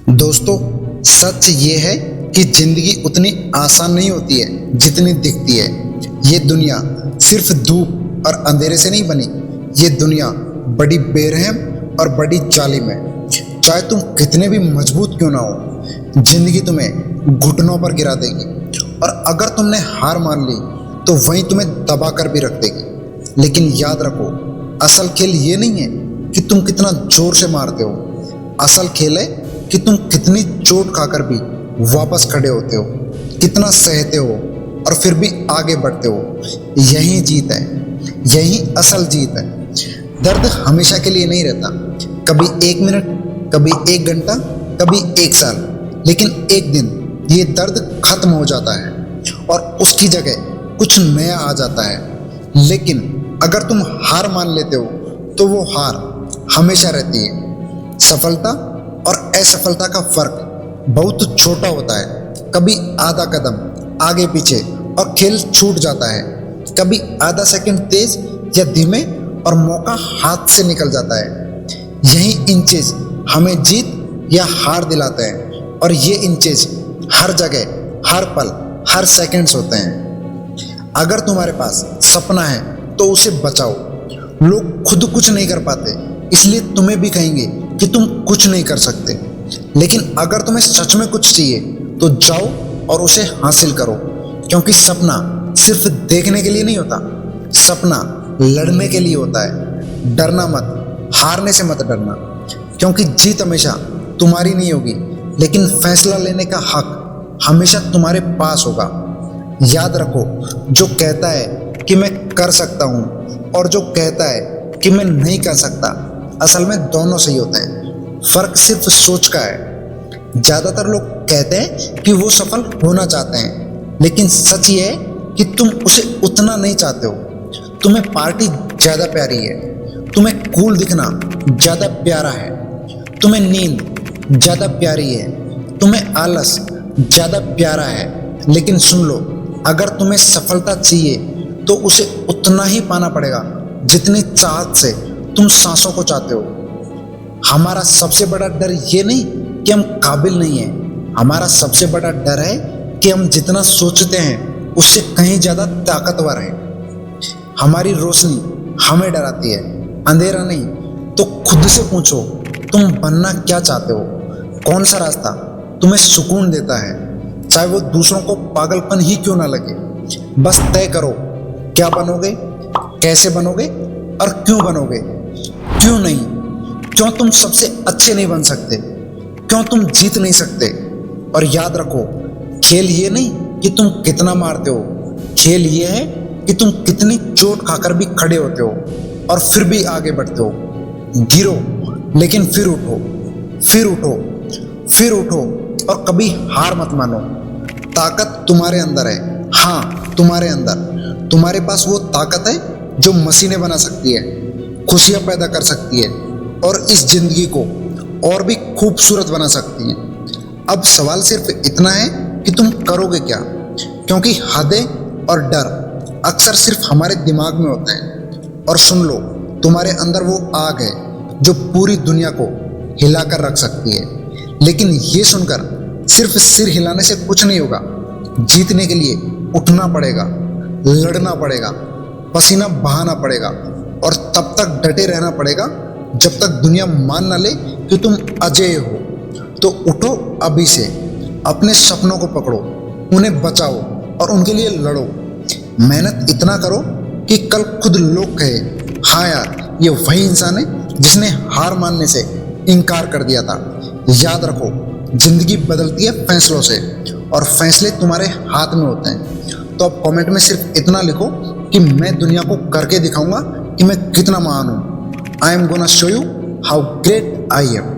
दोस्तों, सच ये है कि जिंदगी उतनी आसान नहीं होती है जितनी दिखती है। ये दुनिया सिर्फ धूप और अंधेरे से नहीं बनी। ये दुनिया बड़ी बेरहम और बड़ी जालिम है। चाहे तुम कितने भी मजबूत क्यों ना हो, जिंदगी तुम्हें घुटनों पर गिरा देगी। और अगर तुमने हार मान ली तो वहीं तुम्हें दबा कर भी रख देगी। लेकिन याद रखो, असल खेल ये नहीं है कि तुम कितना जोर से मारते हो। असल खेल है कि तुम कितनी चोट खाकर भी वापस खड़े होते हो, कितना सहते हो और फिर भी आगे बढ़ते हो। यही जीत है, यही असल जीत है। दर्द हमेशा के लिए नहीं रहता, कभी 1 मिनट, कभी 1 घंटा, कभी 1 साल। लेकिन एक दिन ये दर्द खत्म हो जाता है और उसकी जगह कुछ नया आ जाता है। लेकिन अगर तुम हार मान लेते हो तो वो हार हमेशा रहती है। सफलता और असफलता का फर्क बहुत छोटा होता है। कभी आधा कदम आगे पीछे और खेल छूट जाता है, कभी आधा सेकंड तेज या धीमे और मौका हाथ से निकल जाता है। यही इंचेस हमें जीत या हार दिलाते हैं और ये इंचेस हर जगह, हर पल, हर सेकंड्स होते हैं। अगर तुम्हारे पास सपना है तो उसे बचाओ। लोग खुद कुछ नहीं कर पाते, इसलिए तुम्हें भी कहेंगे कि तुम कुछ नहीं कर सकते। लेकिन अगर तुम्हें सच में कुछ चाहिए तो जाओ और उसे हासिल करो। क्योंकि सपना सिर्फ देखने के लिए नहीं होता, सपना लड़ने के लिए होता है। डरना मत, हारने से मत डरना, क्योंकि जीत हमेशा तुम्हारी नहीं होगी, लेकिन फैसला लेने का हक हमेशा तुम्हारे पास होगा। याद रखो, जो कहता है कि मैं कर सकता हूँ और जो कहता है कि मैं नहीं कर सकता, असल में दोनों सही होते हैं। फर्क सिर्फ सोच का है। ज़्यादातर लोग कहते हैं कि वो सफल होना चाहते हैं, लेकिन सच ये है कि तुम उसे उतना नहीं चाहते हो। तुम्हें पार्टी ज़्यादा प्यारी है, तुम्हें कूल दिखना ज़्यादा प्यारा है, तुम्हें नींद ज़्यादा प्यारी है, तुम्हें आलस ज़्यादा प्यारा है। लेकिन सुन लो, अगर तुम्हें सफलता चाहिए तो उसे उतना ही पाना पड़ेगा जितनी चाहत से तुम सांसों को चाहते हो। हमारा सबसे बड़ा डर ये नहीं कि हम काबिल नहीं हैं, हमारा सबसे बड़ा डर है कि हम जितना सोचते हैं उससे कहीं ज़्यादा ताकतवर हैं। हमारी रोशनी हमें डराती है, अंधेरा नहीं। तो खुद से पूछो, तुम बनना क्या चाहते हो? कौन सा रास्ता तुम्हें सुकून देता है? चाहे वो दूसरों को पागलपन ही क्यों ना लगे। बस तय करो, क्या बनोगे, कैसे बनोगे और क्यों बनोगे। क्यों नहीं? क्यों तुम सबसे अच्छे नहीं बन सकते? क्यों तुम जीत नहीं सकते? और याद रखो, खेल ये नहीं कि तुम कितना मारते हो, खेल ये है कि तुम कितनी चोट खाकर भी खड़े होते हो और फिर भी आगे बढ़ते हो। गिरो लेकिन फिर उठो, फिर उठो, फिर उठो और कभी हार मत मानो। ताकत तुम्हारे अंदर है, हाँ तुम्हारे अंदर। तुम्हारे पास वो ताकत है जो मशीनें बना सकती है, खुशियाँ पैदा कर सकती है और इस जिंदगी को और भी खूबसूरत बना सकती है। अब सवाल सिर्फ इतना है कि तुम करोगे क्या। क्योंकि हदें और डर अक्सर सिर्फ हमारे दिमाग में होते हैं। और सुन लो, तुम्हारे अंदर वो आग है जो पूरी दुनिया को हिलाकर रख सकती है। लेकिन ये सुनकर सिर्फ सिर हिलाने से कुछ नहीं होगा। जीतने के लिए उठना पड़ेगा, लड़ना पड़ेगा, पसीना बहाना पड़ेगा और तब तक डटे रहना पड़ेगा जब तक दुनिया मान ना ले कि तुम अजेय हो। तो उठो अभी से, अपने सपनों को पकड़ो, उन्हें बचाओ और उनके लिए लड़ो। मेहनत इतना करो कि कल खुद लोग कहे, हाँ यार, ये वही इंसान है जिसने हार मानने से इनकार कर दिया था। याद रखो, जिंदगी बदलती है फैसलों से और फैसले तुम्हारे हाथ में होते हैं। तो अब कमेंट में सिर्फ इतना लिखो कि मैं दुनिया को करके दिखाऊंगा कि मैं कितना महान हूँ। I am gonna show you how great I am.